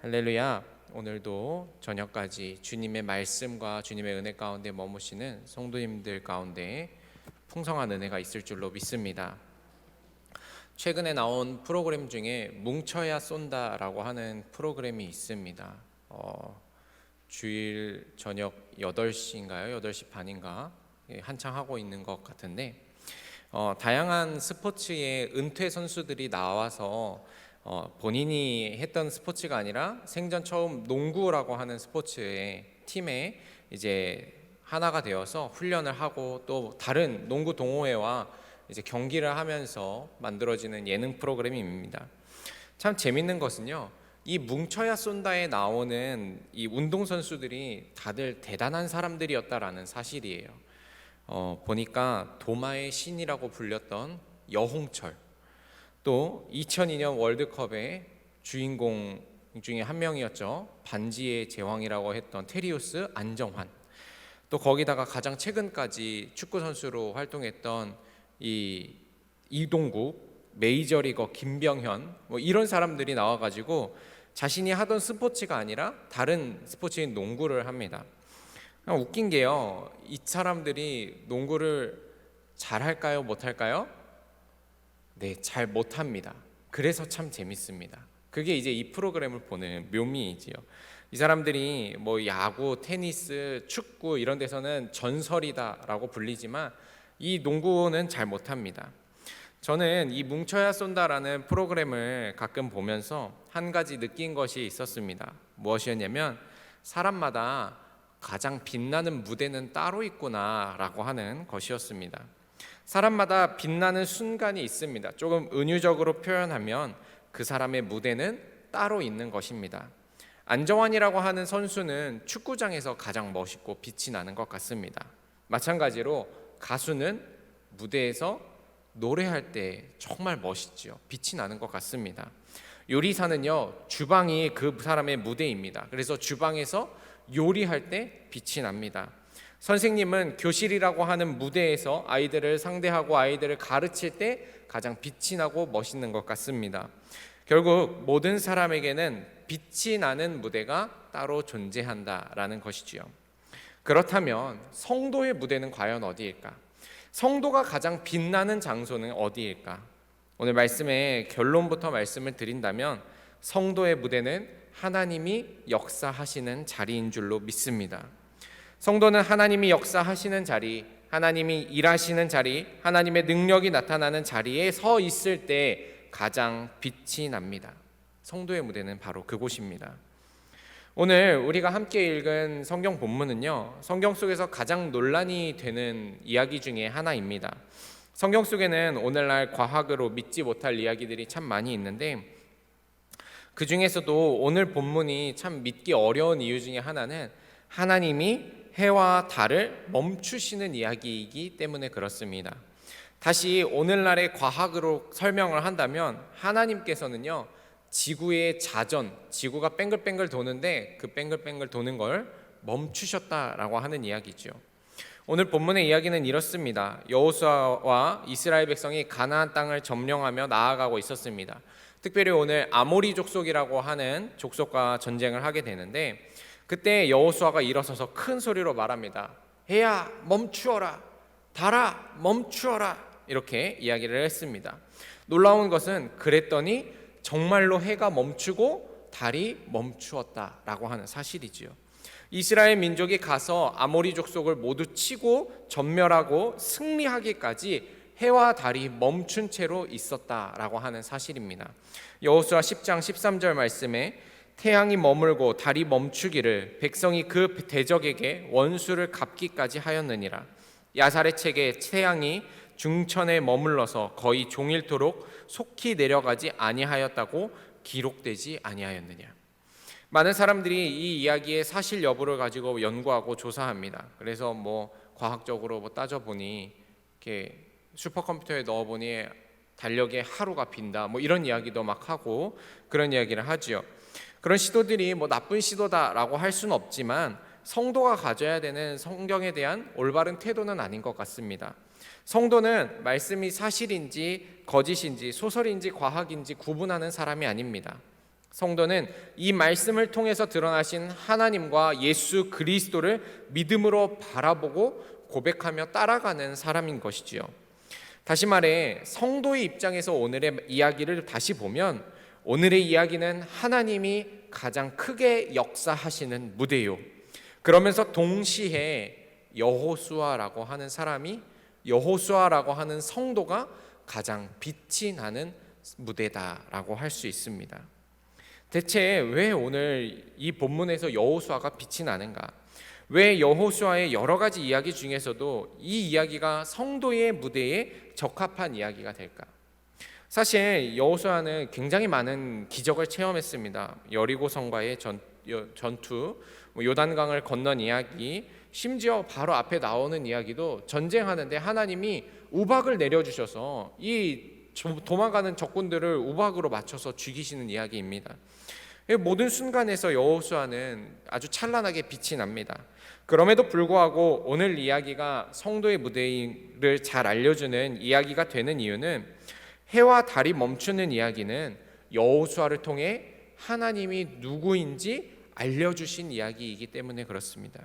할렐루야. 오늘도 저녁까지 주님의 말씀과 주님의 은혜 가운데 머무시는 성도님들 가운데 풍성한 은혜가 있을 줄로 믿습니다. 최근에 나온 프로그램 중에 뭉쳐야 쏜다라고 하는 프로그램이 있습니다. 주일 저녁 8시인가요? 8시 반인가? 한창 하고 있는 것 같은데 다양한 스포츠의 은퇴 선수들이 나와서 본인이 했던 스포츠가 아니라 생전 처음 농구라고 하는 스포츠의 팀에 이제 하나가 되어서 훈련을 하고 또 다른 농구 동호회와 이제 경기를 하면서 만들어지는 예능 프로그램입니다. 참 재밌는 것은요, 이 뭉쳐야 쏜다에 나오는 이 운동 선수들이 다들 대단한 사람들이었다라는 사실이에요. 보니까 도마의 신이라고 불렸던 여홍철, 또 2002년 월드컵의 주인공 중에 한 명이었죠. 반지의 제왕이라고 했던 테리우스 안정환, 또 거기다가 가장 최근까지 축구 선수로 활동했던 이 이동국, 메이저리거 김병현, 뭐 이런 사람들이 나와가지고 자신이 하던 스포츠가 아니라 다른 스포츠인 농구를 합니다. 웃긴 게요, 이 사람들이 농구를 잘할까요, 못할까요? 네, 잘 못합니다. 그래서 참 재밌습니다. 그게 이제 이 프로그램을 보는 묘미이지요. 이 사람들이 뭐 야구, 테니스, 축구 이런 데서는 전설이다라고 불리지만 이 농구는 잘 못합니다. 저는 이 뭉쳐야 쏜다라는 프로그램을 가끔 보면서 한 가지 느낀 것이 있었습니다. 무엇이었냐면, 사람마다 가장 빛나는 무대는 따로 있구나라고 하는 것이었습니다. 사람마다 빛나는 순간이 있습니다. 조금 은유적으로 표현하면 그 사람의 무대는 따로 있는 것입니다. 안정환이라고 하는 선수는 축구장에서 가장 멋있고 빛이 나는 것 같습니다. 마찬가지로 가수는 무대에서 노래할 때 정말 멋있지요. 빛이 나는 것 같습니다. 요리사는요, 주방이 그 사람의 무대입니다. 그래서 주방에서 요리할 때 빛이 납니다. 선생님은 교실이라고 하는 무대에서 아이들을 상대하고 아이들을 가르칠 때 가장 빛이 나고 멋있는 것 같습니다. 결국 모든 사람에게는 빛이 나는 무대가 따로 존재한다라는 것이지요. 그렇다면 성도의 무대는 과연 어디일까? 성도가 가장 빛나는 장소는 어디일까? 오늘 말씀의 결론부터 말씀을 드린다면, 성도의 무대는 하나님이 역사하시는 자리인 줄로 믿습니다. 성도는 하나님이 역사하시는 자리, 하나님이 일하시는 자리, 하나님의 능력이 나타나는 자리에 서 있을 때 가장 빛이 납니다. 성도의 무대는 바로 그곳입니다. 오늘 우리가 함께 읽은 성경 본문은요, 성경 속에서 가장 논란이 되는 이야기 중에 하나입니다. 성경 속에는 오늘날 과학으로 믿지 못할 이야기들이 참 많이 있는데, 그 중에서도 오늘 본문이 참 믿기 어려운 이유 중에 하나는 하나님이 해와 달을 멈추시는 이야기이기 때문에 그렇습니다. 다시 오늘날의 과학으로 설명을 한다면, 하나님께서는요, 지구의 자전, 지구가 뱅글뱅글 도는데 그 뱅글뱅글 도는 걸 멈추셨다라고 하는 이야기죠. 오늘 본문의 이야기는 이렇습니다. 여호수아와 이스라엘 백성이 가나안 땅을 점령하며 나아가고 있었습니다. 특별히 오늘 아모리 족속이라고 하는 족속과 전쟁을 하게 되는데, 그때 여호수아가 일어서서 큰 소리로 말합니다. 해야 멈추어라, 달아 멈추어라, 이렇게 이야기를 했습니다. 놀라운 것은 그랬더니 정말로 해가 멈추고 달이 멈추었다라고 하는 사실이지요. 이스라엘 민족이 가서 아모리 족속을 모두 치고 전멸하고 승리하기까지 해와 달이 멈춘 채로 있었다라고 하는 사실입니다. 여호수아 10장 13절 말씀에 태양이 머물고 달이 멈추기를 백성이 그 대적에게 원수를 갚기까지 하였느니라. 야살의 책에 태양이 중천에 머물러서 거의 종일토록 속히 내려가지 아니하였다고 기록되지 아니하였느냐. 많은 사람들이 이 이야기의 사실 여부를 가지고 연구하고 조사합니다. 그래서 뭐 과학적으로 따져보니 이렇게 슈퍼컴퓨터에 넣어보니 달력에 하루가 빈다, 뭐 이런 이야기도 막 하고 그런 이야기를 하지요. 그런 시도들이 뭐 나쁜 시도다라고 할 수는 없지만 성도가 가져야 되는 성경에 대한 올바른 태도는 아닌 것 같습니다. 성도는 말씀이 사실인지 거짓인지 소설인지 과학인지 구분하는 사람이 아닙니다. 성도는 이 말씀을 통해서 드러나신 하나님과 예수 그리스도를 믿음으로 바라보고 고백하며 따라가는 사람인 것이지요. 다시 말해 성도의 입장에서 오늘의 이야기를 다시 보면 오늘의 이야기는 하나님이 가장 크게 역사하시는 무대요. 그러면서 동시에 여호수아라고 하는 사람이, 여호수아라고 하는 성도가 가장 빛이 나는 무대다라고 할 수 있습니다. 대체 왜 오늘 이 본문에서 여호수아가 빛이 나는가? 왜 여호수아의 여러 가지 이야기 중에서도 이 이야기가 성도의 무대에 적합한 이야기가 될까? 사실 여호수아는 굉장히 많은 기적을 체험했습니다. 여리고성과의 전투, 요단강을 건넌 이야기, 심지어 바로 앞에 나오는 이야기도 전쟁하는데 하나님이 우박을 내려주셔서 이 도망가는 적군들을 우박으로 맞춰서 죽이시는 이야기입니다. 모든 순간에서 여호수아는 아주 찬란하게 빛이 납니다. 그럼에도 불구하고 오늘 이야기가 성도의 무대를 잘 알려주는 이야기가 되는 이유는 해와 달이 멈추는 이야기는 여호수아를 통해 하나님이 누구인지 알려주신 이야기이기 때문에 그렇습니다.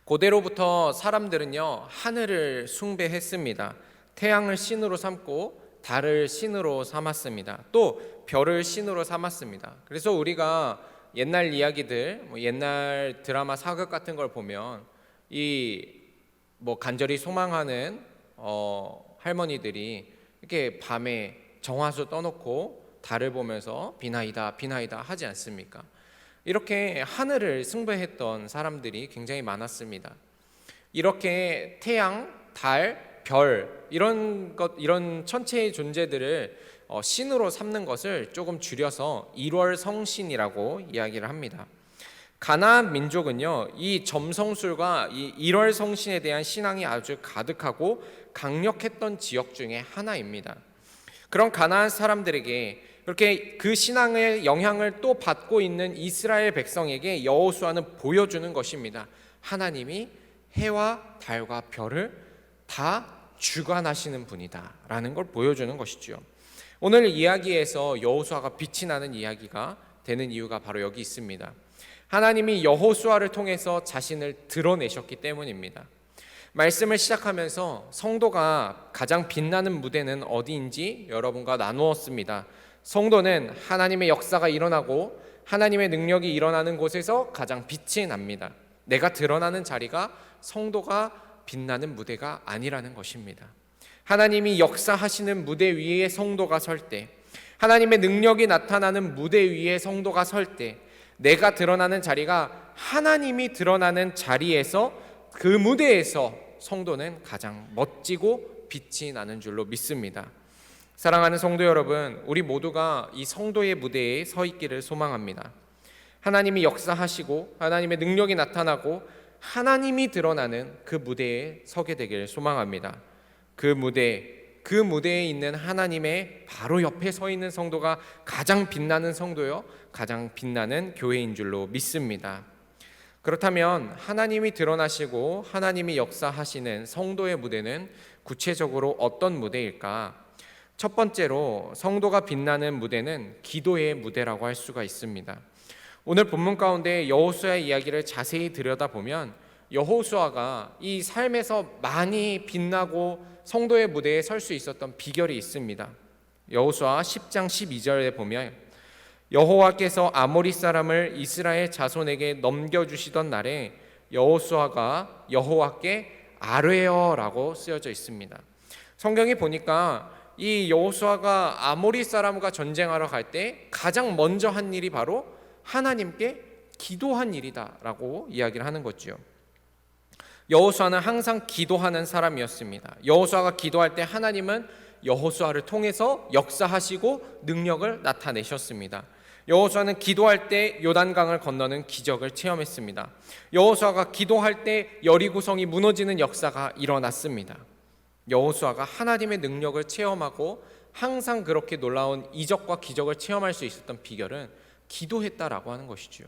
고대로부터 사람들은요 하늘을 숭배했습니다. 태양을 신으로 삼고 달을 신으로 삼았습니다. 또 별을 신으로 삼았습니다. 그래서 우리가 옛날 이야기들, 옛날 드라마 사극 같은 걸 보면 간절히 소망하는 할머니들이 이렇게 밤에 정화수 떠놓고 달을 보면서 비나이다 비나이다 하지 않습니까? 이렇게 하늘을 숭배했던 사람들이 굉장히 많았습니다. 이렇게 태양, 달, 별 이런 천체의 존재들을 신으로 삼는 것을 조금 줄여서 일월성신이라고 이야기를 합니다. 가나안 민족은요 이 점성술과 이 일월성신에 대한 신앙이 아주 가득하고 강력했던 지역 중에 하나입니다. 그런 가나안 사람들에게 그렇게 그 신앙의 영향을 또 받고 있는 이스라엘 백성에게 여호수아는 보여주는 것입니다. 하나님이 해와 달과 별을 다 주관하시는 분이다 라는 걸 보여주는 것이죠. 오늘 이야기에서 여호수아가 빛이 나는 이야기가 되는 이유가 바로 여기 있습니다. 하나님이 여호수아를 통해서 자신을 드러내셨기 때문입니다. 말씀을 시작하면서 성도가 가장 빛나는 무대는 어디인지 여러분과 나누었습니다. 성도는 하나님의 역사가 일어나고 하나님의 능력이 일어나는 곳에서 가장 빛이 납니다. 내가 드러나는 자리가 성도가 빛나는 무대가 아니라는 것입니다. 하나님이 역사하시는 무대 위에 성도가 설 때, 하나님의 능력이 나타나는 무대 위에 성도가 설 때, 내가 드러나는 자리가 하나님이 드러나는 자리에서 그 무대에서 성도는 가장 멋지고 빛이 나는 줄로 믿습니다. 사랑하는 성도 여러분, 우리 모두가 이 성도의 무대에 서 있기를 소망합니다. 하나님이 역사하시고 하나님의 능력이 나타나고 하나님이 드러나는 그 무대에 서게 되기를 소망합니다. 그 무대에 있는 하나님의 바로 옆에 서 있는 성도가 가장 빛나는 성도요, 가장 빛나는 교회인 줄로 믿습니다. 그렇다면 하나님이 드러나시고 하나님이 역사하시는 성도의 무대는 구체적으로 어떤 무대일까? 첫 번째로 성도가 빛나는 무대는 기도의 무대라고 할 수가 있습니다. 오늘 본문 가운데 여호수아의 이야기를 자세히 들여다보면 여호수아가 이 삶에서 많이 빛나고 성도의 무대에 설 수 있었던 비결이 있습니다. 여호수아 10장 12절에 보면 여호와께서 아모리 사람을 이스라엘 자손에게 넘겨주시던 날에 여호수아가 여호와께 아뢰어라고 쓰여져 있습니다. 성경에 보니까 이 여호수아가 아모리 사람과 전쟁하러 갈 때 가장 먼저 한 일이 바로 하나님께 기도한 일이다라고 이야기를 하는 거죠. 여호수아는 항상 기도하는 사람이었습니다. 여호수아가 기도할 때 하나님은 여호수아를 통해서 역사하시고 능력을 나타내셨습니다. 여호수아는 기도할 때 요단강을 건너는 기적을 체험했습니다. 여호수아가 기도할 때 여리고성이 무너지는 역사가 일어났습니다. 여호수아가 하나님의 능력을 체험하고 항상 그렇게 놀라운 이적과 기적을 체험할 수 있었던 비결은 기도했다라고 하는 것이죠.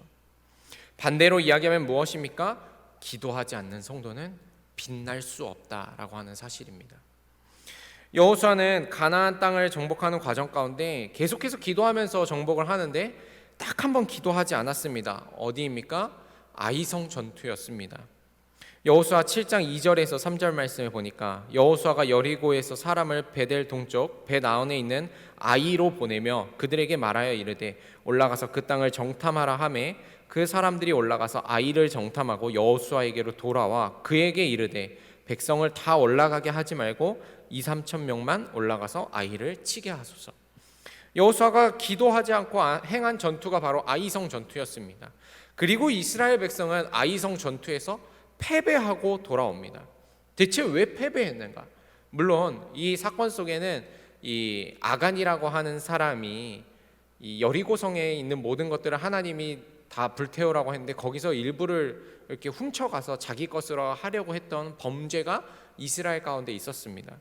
반대로 이야기하면 무엇입니까? 기도하지 않는 성도는 빛날 수 없다라고 하는 사실입니다. 여호수아는 가나안 땅을 정복하는 과정 가운데 계속해서 기도하면서 정복을 하는데 딱 한 번 기도하지 않았습니다. 어디입니까? 아이성 전투였습니다. 여호수아 7장 2절에서 3절 말씀을 보니까 여호수아가 여리고에서 사람을 베델 동쪽 벳아원에 있는 아이로 보내며 그들에게 말하여 이르되 올라가서 그 땅을 정탐하라 하매 그 사람들이 올라가서 아이를 정탐하고 여호수아에게로 돌아와 그에게 이르되 백성을 다 올라가게 하지 말고 2-3천 명만 올라가서 아이를 치게 하소서. 여호수아가 기도하지 않고 행한 전투가 바로 아이성 전투였습니다. 그리고 이스라엘 백성은 아이성 전투에서 패배하고 돌아옵니다. 대체 왜 패배했는가? 물론 이 사건 속에는 이 아간이라고 하는 사람이 이 여리고성에 있는 모든 것들을 하나님이 다 불태우라고 했는데 거기서 일부를 이렇게 훔쳐가서 자기 것으로 하려고 했던 범죄가 이스라엘 가운데 있었습니다.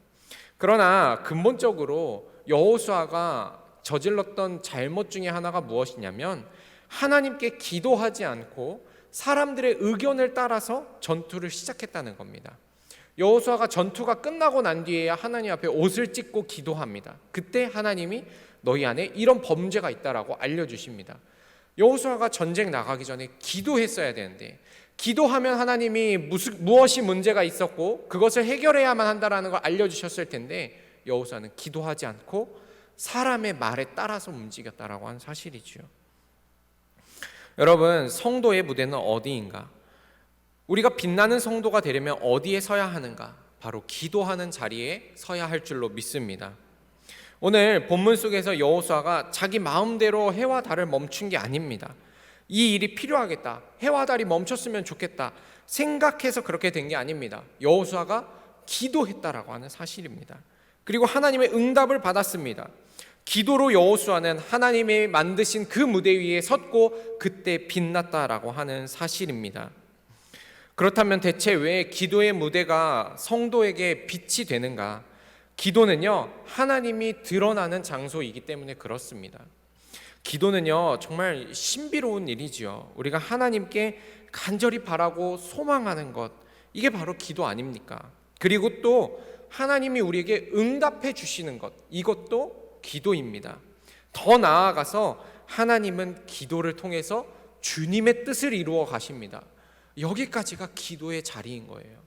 그러나 근본적으로 여호수아가 저질렀던 잘못 중에 하나가 무엇이냐면 하나님께 기도하지 않고 사람들의 의견을 따라서 전투를 시작했다는 겁니다. 여호수아가 전투가 끝나고 난 뒤에야 하나님 앞에 옷을 찢고 기도합니다. 그때 하나님이 너희 안에 이런 범죄가 있다라고 알려주십니다. 여호수아가 전쟁 나가기 전에 기도했어야 되는데 기도하면 하나님이 무엇이 문제가 있었고 그것을 해결해야만 한다라는 걸 알려주셨을 텐데 여호수아는 기도하지 않고 사람의 말에 따라서 움직였다라고 하는 사실이지요. 여러분, 성도의 무대는 어디인가? 우리가 빛나는 성도가 되려면 어디에 서야 하는가? 바로 기도하는 자리에 서야 할 줄로 믿습니다. 오늘 본문 속에서 여호수아가 자기 마음대로 해와 달을 멈춘 게 아닙니다. 이 일이 필요하겠다, 해와 달이 멈췄으면 좋겠다 생각해서 그렇게 된 게 아닙니다. 여호수아가 기도했다라고 하는 사실입니다. 그리고 하나님의 응답을 받았습니다. 기도로 여호수아는 하나님이 만드신 그 무대 위에 섰고 그때 빛났다라고 하는 사실입니다. 그렇다면 대체 왜 기도의 무대가 성도에게 빛이 되는가? 기도는요, 하나님이 드러나는 장소이기 때문에 그렇습니다. 기도는요, 정말 신비로운 일이지요. 우리가 하나님께 간절히 바라고 소망하는 것, 이게 바로 기도 아닙니까? 그리고 또 하나님이 우리에게 응답해 주시는 것, 이것도 기도입니다. 더 나아가서 하나님은 기도를 통해서 주님의 뜻을 이루어 가십니다. 여기까지가 기도의 자리인 거예요.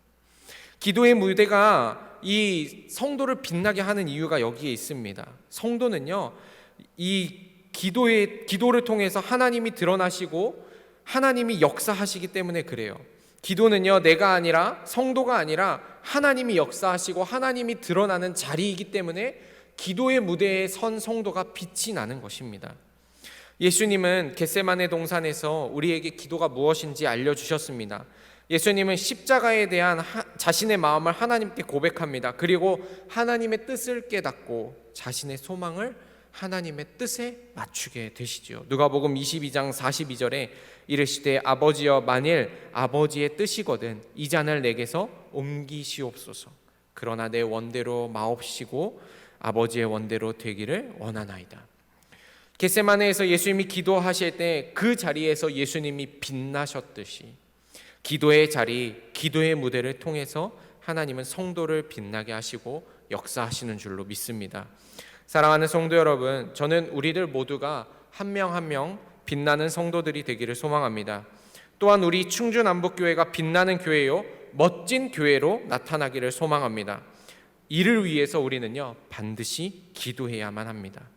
기도의 무대가 이 성도를 빛나게 하는 이유가 여기에 있습니다. 성도는요, 이 기도를 통해서 하나님이 드러나시고 하나님이 역사하시기 때문에 그래요. 기도는요, 내가 아니라, 성도가 아니라 하나님이 역사하시고 하나님이 드러나는 자리이기 때문에 기도의 무대에 선 성도가 빛이 나는 것입니다. 예수님은 겟세마네 동산에서 우리에게 기도가 무엇인지 알려주셨습니다. 예수님은 십자가에 대한 자신의 마음을 하나님께 고백합니다. 그리고 하나님의 뜻을 깨닫고 자신의 소망을 하나님의 뜻에 맞추게 되시죠. 누가복음 22장 42절에 이르시되 아버지여, 만일 아버지의 뜻이거든 이 잔을 내게서 옮기시옵소서. 그러나 내 원대로 마옵시고 아버지의 원대로 되기를 원하나이다. 겟세마네에서 예수님이 기도하실 때 그 자리에서 예수님이 빛나셨듯이 기도의 자리, 기도의 무대를 통해서 하나님은 성도를 빛나게 하시고 역사하시는 줄로 믿습니다. 사랑하는 성도 여러분, 저는 우리들 모두가 한 명 한 명 빛나는 성도들이 되기를 소망합니다. 또한 우리 충주남북교회가 빛나는 교회요, 멋진 교회로 나타나기를 소망합니다. 이를 위해서 우리는요, 반드시 기도해야만 합니다.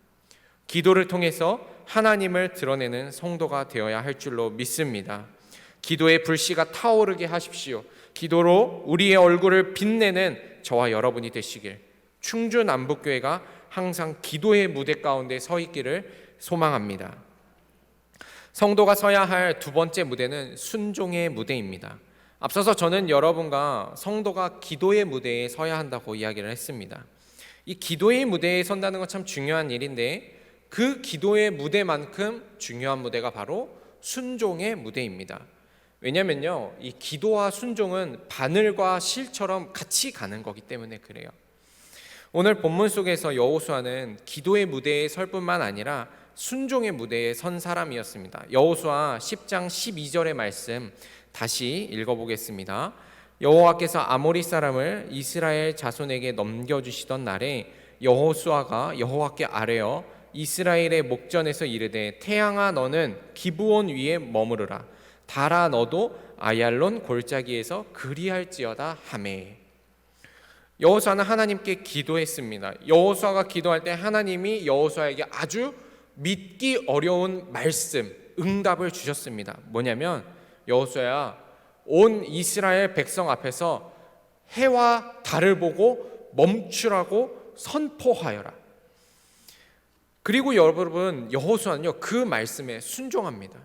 기도를 통해서 하나님을 드러내는 성도가 되어야 할 줄로 믿습니다. 기도의 불씨가 타오르게 하십시오. 기도로 우리의 얼굴을 빛내는 저와 여러분이 되시길, 충주남북교회가 항상 기도의 무대 가운데 서 있기를 소망합니다. 성도가 서야 할 두 번째 무대는 순종의 무대입니다. 앞서서 저는 여러분과 성도가 기도의 무대에 서야 한다고 이야기를 했습니다. 이 기도의 무대에 선다는 건 참 중요한 일인데 그 기도의 무대만큼 중요한 무대가 바로 순종의 무대입니다. 왜냐면요, 이 기도와 순종은 바늘과 실처럼 같이 가는 거기 때문에 그래요. 오늘 본문 속에서 여호수아는 기도의 무대에 설 뿐만 아니라 순종의 무대에 선 사람이었습니다. 여호수아 10장 12절의 말씀 다시 읽어보겠습니다. 여호와께서 아모리 사람을 이스라엘 자손에게 넘겨주시던 날에 여호수아가 여호와께 아뢰어 이스라엘의 목전에서 이르되 태양아 너는 기브온 위에 머무르라 달아 너도 아얄론 골짜기에서 그리할지어다 하매. 여호수아는 하나님께 기도했습니다. 여호수아가 기도할 때 하나님이 여호수아에게 아주 믿기 어려운 말씀, 응답을 주셨습니다. 뭐냐면 여호수아야 온 이스라엘 백성 앞에서 해와 달을 보고 멈추라고 선포하여라. 그리고 여러분 여호수아는요 그 말씀에 순종합니다.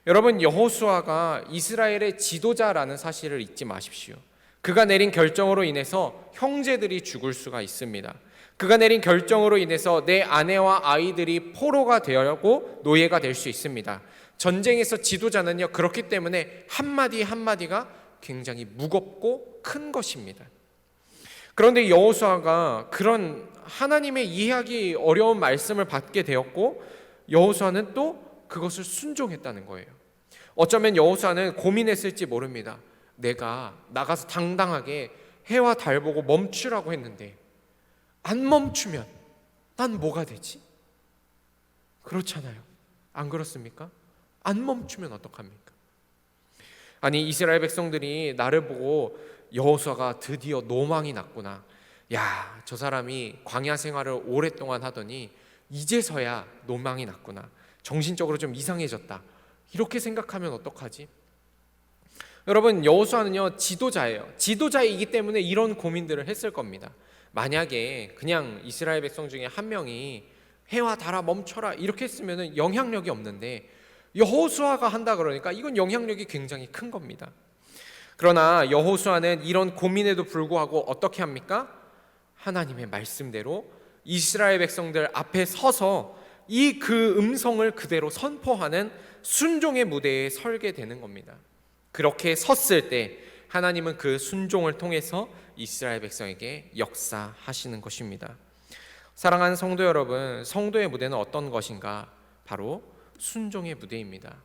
여러분 여호수아가 이스라엘의 지도자라는 사실을 잊지 마십시오. 그가 내린 결정으로 인해서 형제들이 죽을 수가 있습니다. 그가 내린 결정으로 인해서 내 아내와 아이들이 포로가 되고 노예가 될 수 있습니다. 전쟁에서 지도자는요 그렇기 때문에 한마디 한마디가 굉장히 무겁고 큰 것입니다. 그런데 여호수아가 그런 하나님의 이해하기 어려운 말씀을 받게 되었고 여호수아는 또 그것을 순종했다는 거예요. 어쩌면 여호수아는 고민했을지 모릅니다. 내가 나가서 당당하게 해와 달 보고 멈추라고 했는데 안 멈추면 난 뭐가 되지? 그렇잖아요. 안 그렇습니까? 안 멈추면 어떡합니까? 아니 이스라엘 백성들이 나를 보고 여호수아가 드디어 노망이 났구나. 야, 저 사람이 광야 생활을 오랫동안 하더니 이제서야 노망이 났구나. 정신적으로 좀 이상해졌다. 이렇게 생각하면 어떡하지? 여러분 여호수아는요 지도자예요. 지도자이기 때문에 이런 고민들을 했을 겁니다. 만약에 그냥 이스라엘 백성 중에 한 명이 해와 달아 멈춰라 이렇게 했으면 영향력이 없는데 여호수아가 한다 그러니까 이건 영향력이 굉장히 큰 겁니다. 그러나 여호수아는 이런 고민에도 불구하고 어떻게 합니까? 하나님의 말씀대로 이스라엘 백성들 앞에 서서 이 그 음성을 그대로 선포하는 순종의 무대에 설게 되는 겁니다. 그렇게 섰을 때 하나님은 그 순종을 통해서 이스라엘 백성에게 역사하시는 것입니다. 사랑하는 성도 여러분, 성도의 무대는 어떤 것인가? 바로 순종의 무대입니다.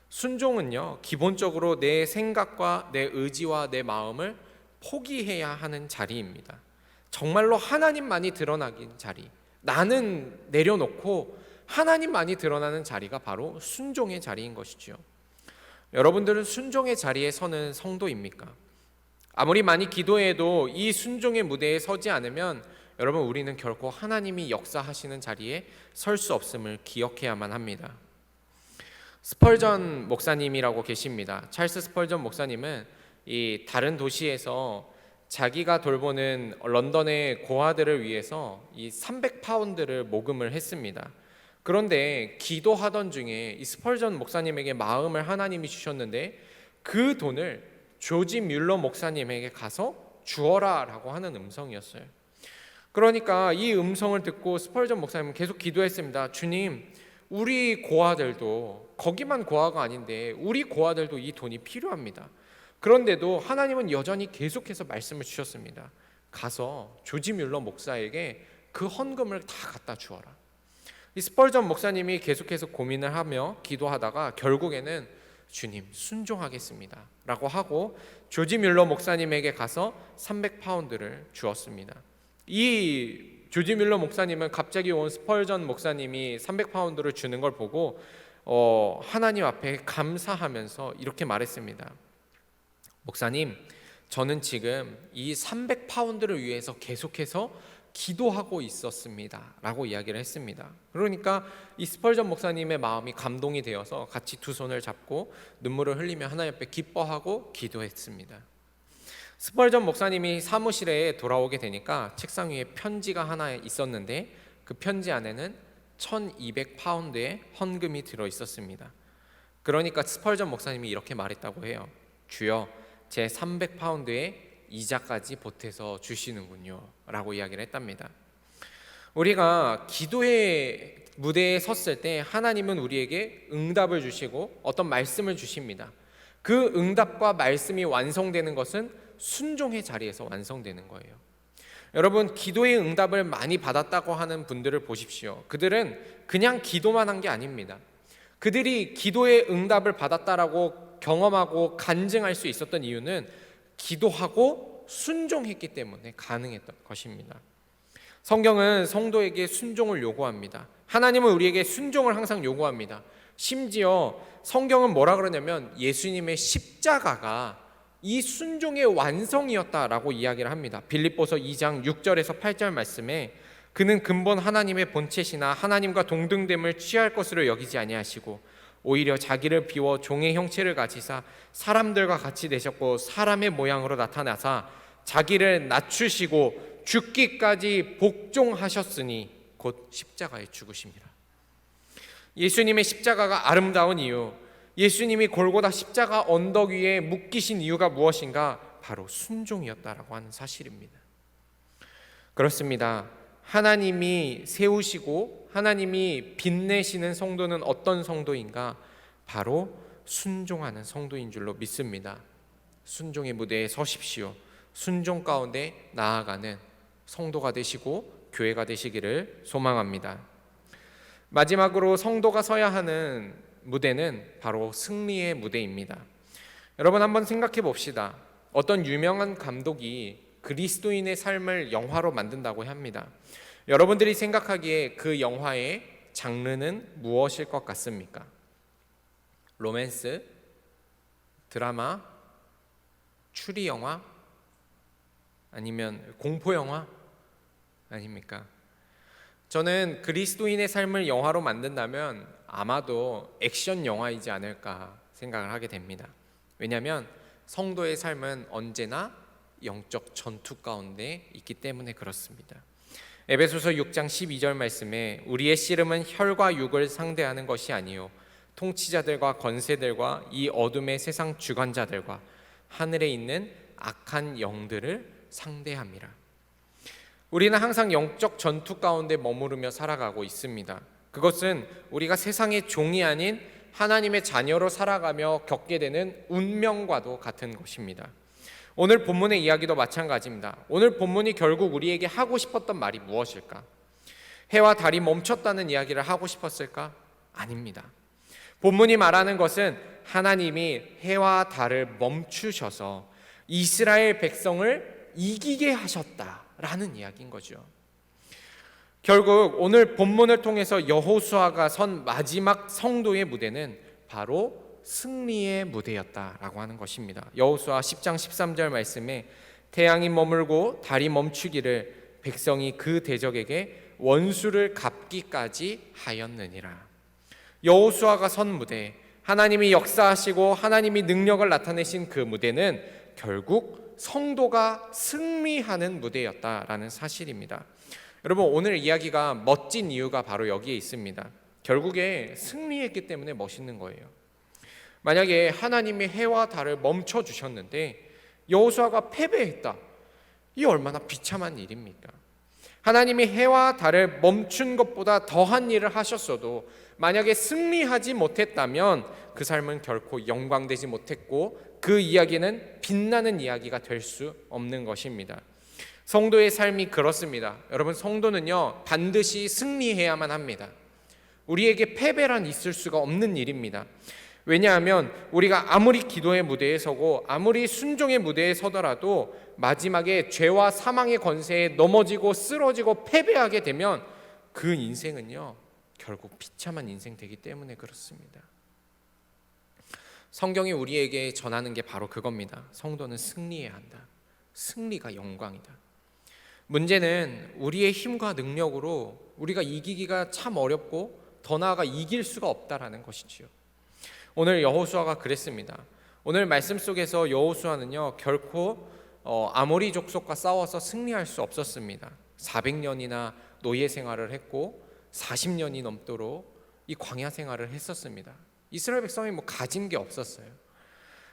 순종은요 기본적으로 내 생각과 내 의지와 내 마음을 포기해야 하는 자리입니다. 정말로 하나님만이 드러나긴 자리, 나는 내려놓고 하나님만이 드러나는 자리가 바로 순종의 자리인 것이죠. 여러분들은 순종의 자리에 서는 성도입니까? 아무리 많이 기도해도 이 순종의 무대에 서지 않으면 여러분 우리는 결코 하나님이 역사하시는 자리에 설 수 없음을 기억해야만 합니다. 스펄전 목사님이라고 계십니다. 찰스 스펄전 목사님은 이 다른 도시에서 자기가 돌보는 런던의 고아들을 위해서 이 300파운드를 모금을 했습니다. 그런데 기도하던 중에 이 스펄전 목사님에게 마음을 하나님이 주셨는데 그 돈을 조지 뮬러 목사님에게 가서 주어라 라고 하는 음성이었어요. 그러니까 이 음성을 듣고 스펄전 목사님은 계속 기도했습니다. 주님, 우리 고아들도 거기만 고아가 아닌데 우리 고아들도 이 돈이 필요합니다. 그런데도 하나님은 여전히 계속해서 말씀을 주셨습니다. 가서 조지 뮬러 목사에게 그 헌금을 다 갖다 주어라. 이 스펄전 목사님이 계속해서 고민을 하며 기도하다가 결국에는 주님 순종하겠습니다 라고 하고 조지 뮬러 목사님에게 가서 300파운드를 주었습니다. 이 조지 뮬러 목사님은 갑자기 온 스펄전 목사님이 300파운드를 주는 걸 보고 하나님 앞에 감사하면서 이렇게 말했습니다. 목사님, 저는 지금 이 300파운드를 위해서 계속해서 기도하고 있었습니다 라고 이야기를 했습니다. 그러니까 이 스펄전 목사님의 마음이 감동이 되어서 같이 두 손을 잡고 눈물을 흘리며 하나님 앞에 기뻐하고 기도했습니다. 스펄전 목사님이 사무실에 돌아오게 되니까 책상 위에 편지가 하나 있었는데 그 편지 안에는 1200파운드의 헌금이 들어 있었습니다. 그러니까 스펄전 목사님이 이렇게 말했다고 해요. 주여, 제 300파운드의 이자까지 보태서 주시는군요 라고 이야기를 했답니다. 우리가 기도의 무대에 섰을 때 하나님은 우리에게 응답을 주시고 어떤 말씀을 주십니다. 그 응답과 말씀이 완성되는 것은 순종의 자리에서 완성되는 거예요. 여러분, 기도의 응답을 많이 받았다고 하는 분들을 보십시오. 그들은 그냥 기도만 한 게 아닙니다. 그들이 기도의 응답을 받았다라고 경험하고 간증할 수 있었던 이유는 기도하고 순종했기 때문에 가능했던 것입니다. 성경은 성도에게 순종을 요구합니다. 하나님은 우리에게 순종을 항상 요구합니다. 심지어 성경은 뭐라 그러냐면 예수님의 십자가가 이 순종의 완성이었다라고 이야기를 합니다. 빌립보서 2장 6절에서 8절 말씀에 그는 근본 하나님의 본체시나 하나님과 동등됨을 취할 것으로 여기지 아니하시고 오히려 자기를 비워 종의 형체를 가지사 사람들과 같이 되셨고 사람의 모양으로 나타나사 자기를 낮추시고 죽기까지 복종하셨으니 곧 십자가에 죽으십니다. 예수님의 십자가가 아름다운 이유, 예수님이 골고다 십자가 언덕 위에 묶이신 이유가 무엇인가? 바로 순종이었다라고 하는 사실입니다. 그렇습니다. 하나님이 세우시고 하나님이 빛내시는 성도는 어떤 성도인가? 바로 순종하는 성도인 줄로 믿습니다. 순종의 무대에 서십시오. 순종 가운데 나아가는 성도가 되시고 교회가 되시기를 소망합니다. 마지막으로 성도가 서야 하는 무대는 바로 승리의 무대입니다. 여러분 한번 생각해 봅시다. 어떤 유명한 감독이 그리스도인의 삶을 영화로 만든다고 합니다. 여러분들이 생각하기에 그 영화의 장르는 무엇일 것 같습니까? 로맨스, 드라마, 추리 영화, 아니면 공포 영화 아닙니까? 저는 그리스도인의 삶을 영화로 만든다면 아마도 액션 영화이지 않을까 생각을 하게 됩니다. 왜냐하면 성도의 삶은 언제나 영적 전투 가운데 있기 때문에 그렇습니다. 에베소서 6장 12절 말씀에 우리의 씨름은 혈과 육을 상대하는 것이 아니요 통치자들과 권세들과 이 어둠의 세상 주관자들과 하늘에 있는 악한 영들을 상대함이라. 우리는 항상 영적 전투 가운데 머무르며 살아가고 있습니다. 그것은 우리가 세상의 종이 아닌 하나님의 자녀로 살아가며 겪게 되는 운명과도 같은 것입니다. 오늘 본문의 이야기도 마찬가지입니다. 오늘 본문이 결국 우리에게 하고 싶었던 말이 무엇일까? 해와 달이 멈췄다는 이야기를 하고 싶었을까? 아닙니다. 본문이 말하는 것은 하나님이 해와 달을 멈추셔서 이스라엘 백성을 이기게 하셨다라는 이야기인 거죠. 결국 오늘 본문을 통해서 여호수아가 선 마지막 성도의 무대는 바로 승리의 무대였다라고 하는 것입니다. 여호수아 10장 13절 말씀에 태양이 머물고 달이 멈추기를 백성이 그 대적에게 원수를 갚기까지 하였느니라. 여호수아가 선 무대, 하나님이 역사하시고 하나님이 능력을 나타내신 그 무대는 결국 성도가 승리하는 무대였다라는 사실입니다. 여러분 오늘 이야기가 멋진 이유가 바로 여기에 있습니다. 결국에 승리했기 때문에 멋있는 거예요. 만약에 하나님이 해와 달을 멈춰 주셨는데 여호수아가 패배했다. 이 얼마나 비참한 일입니까? 하나님이 해와 달을 멈춘 것보다 더한 일을 하셨어도 만약에 승리하지 못했다면 그 삶은 결코 영광되지 못했고 그 이야기는 빛나는 이야기가 될 수 없는 것입니다. 성도의 삶이 그렇습니다. 여러분 성도는요 반드시 승리해야만 합니다. 우리에게 패배란 있을 수가 없는 일입니다. 왜냐하면 우리가 아무리 기도의 무대에 서고 아무리 순종의 무대에 서더라도 마지막에 죄와 사망의 권세에 넘어지고 쓰러지고 패배하게 되면 그 인생은요 결국 비참한 인생 되기 때문에 그렇습니다. 성경이 우리에게 전하는 게 바로 그겁니다. 성도는 승리해야 한다. 승리가 영광이다. 문제는 우리의 힘과 능력으로 우리가 이기기가 참 어렵고 더 나아가 이길 수가 없다라는 것이지요. 오늘 여호수아가 그랬습니다. 오늘 말씀 속에서 여호수아는요 결코 아모리 족속과 싸워서 승리할 수 없었습니다. 400년이나 노예 생활을 했고 40년이 넘도록 이 광야 생활을 했었습니다. 이스라엘 백성이 가진 게 없었어요.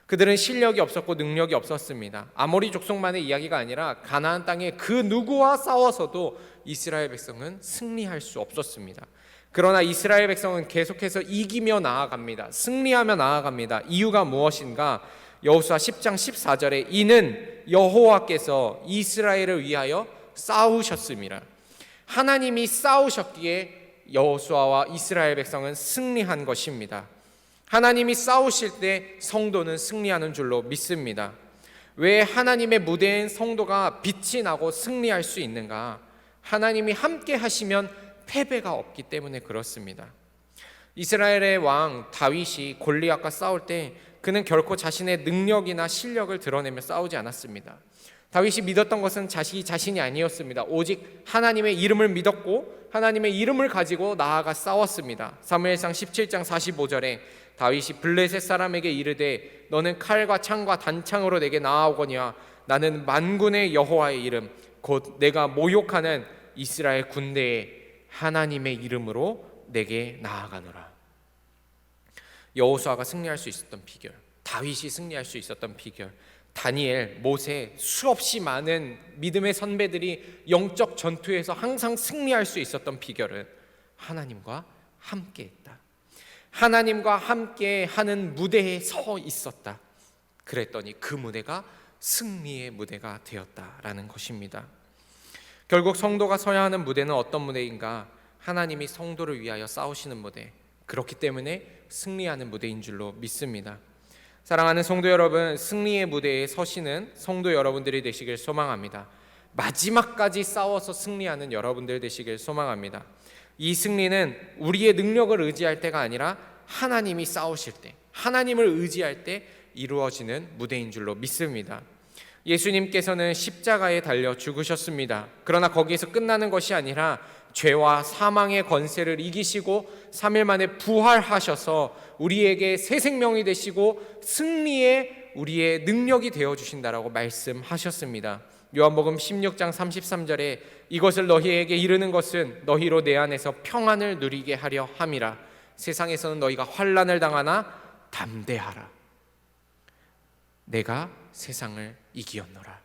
그들은 실력이 없었고 능력이 없었습니다. 아모리 족속만의 이야기가 아니라 가나안 땅에 그 누구와 싸워서도 이스라엘 백성은 승리할 수 없었습니다. 그러나 이스라엘 백성은 계속해서 이기며 나아갑니다. 승리하며 나아갑니다. 이유가 무엇인가? 여호수아 10장 14절에 이는 여호와께서 이스라엘을 위하여 싸우셨습니다. 하나님이 싸우셨기에 여호수아와 이스라엘 백성은 승리한 것입니다. 하나님이 싸우실 때 성도는 승리하는 줄로 믿습니다. 왜 하나님의 무대엔 성도가 빛이 나고 승리할 수 있는가? 하나님이 함께 하시면 패배가 없기 때문에 그렇습니다. 이스라엘의 왕 다윗이 골리앗과 싸울 때 그는 결코 자신의 능력이나 실력을 드러내며 싸우지 않았습니다. 다윗이 믿었던 것은 자신이 아니었습니다. 오직 하나님의 이름을 믿었고 하나님의 이름을 가지고 나아가 싸웠습니다. 사무엘상 17장 45절에 다윗이 블레셋 사람에게 이르되 너는 칼과 창과 단창으로 내게 나아오거니와 나는 만군의 여호와의 이름 곧 내가 모욕하는 이스라엘 군대의 하나님의 이름으로 내게 나아가노라. 여호수아가 승리할 수 있었던 비결, 다윗이 승리할 수 있었던 비결, 다니엘, 모세, 수없이 많은 믿음의 선배들이 영적 전투에서 항상 승리할 수 있었던 비결은 하나님과 함께했다. 하나님과 함께 하는 무대에 서 있었다. 그랬더니 그 무대가 승리의 무대가 되었다라는 것입니다. 결국 성도가 서야 하는 무대는 어떤 무대인가? 하나님이 성도를 위하여 싸우시는 무대, 그렇기 때문에 승리하는 무대인 줄로 믿습니다. 사랑하는 성도 여러분, 승리의 무대에 서시는 성도 여러분들이 되시길 소망합니다. 마지막까지 싸워서 승리하는 여러분들 되시길 소망합니다. 이 승리는 우리의 능력을 의지할 때가 아니라 하나님이 싸우실 때, 하나님을 의지할 때 이루어지는 무대인 줄로 믿습니다. 예수님께서는 십자가에 달려 죽으셨습니다. 그러나 거기에서 끝나는 것이 아니라 죄와 사망의 권세를 이기시고 3일 만에 부활하셔서 우리에게 새 생명이 되시고 승리의 우리의 능력이 되어주신다라고 말씀하셨습니다. 요한복음 16장 33절에 이것을 너희에게 이르는 것은 너희로 내 안에서 평안을 누리게 하려 함이라. 세상에서는 너희가 환난을 당하나 담대하라. 내가 세상을 이기었노라.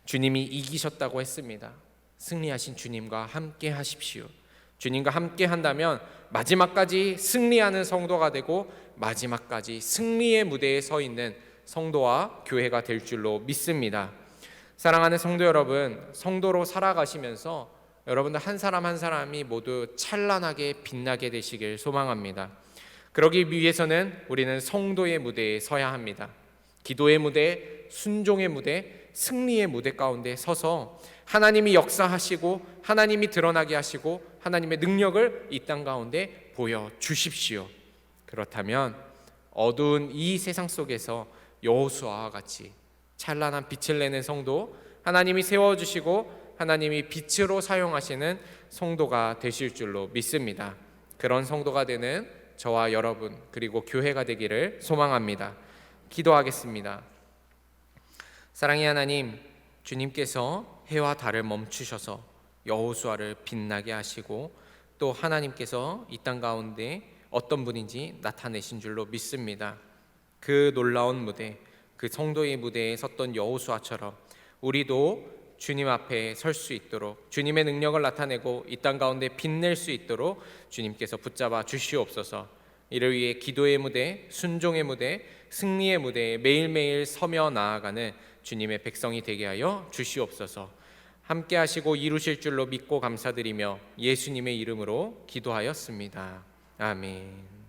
주님이 이기셨다고 했습니다. 승리하신 주님과 함께 하십시오. 주님과 함께 한다면 마지막까지 승리하는 성도가 되고 마지막까지 승리의 무대에 서 있는 성도와 교회가 될 줄로 믿습니다. 사랑하는 성도 여러분, 성도로 살아가시면서 여러분들 한 사람 한 사람이 모두 찬란하게 빛나게 되시길 소망합니다. 그러기 위해서는 우리는 성도의 무대에 서야 합니다. 기도의 무대, 순종의 무대, 승리의 무대 가운데 서서 하나님이 역사하시고 하나님이 드러나게 하시고 하나님의 능력을 이 땅 가운데 보여주십시오. 그렇다면 어두운 이 세상 속에서 여호수아와 같이 찬란한 빛을 내는 성도, 하나님이 세워주시고 하나님이 빛으로 사용하시는 성도가 되실 줄로 믿습니다. 그런 성도가 되는 저와 여러분 그리고 교회가 되기를 소망합니다. 기도하겠습니다. 사랑의 하나님, 주님께서 해와 달을 멈추셔서 여호수아를 빛나게 하시고 또 하나님께서 이 땅 가운데 어떤 분인지 나타내신 줄로 믿습니다. 그 놀라운 무대, 그 성도의 무대에 섰던 여호수아처럼 우리도 주님 앞에 설 수 있도록 주님의 능력을 나타내고 이 땅 가운데 빛낼 수 있도록 주님께서 붙잡아 주시옵소서. 이를 위해 기도의 무대, 순종의 무대, 승리의 무대에 매일매일 서며 나아가는 주님의 백성이 되게 하여 주시옵소서. 함께 하시고 이루실 줄로 믿고 감사드리며 예수님의 이름으로 기도하였습니다. 아멘.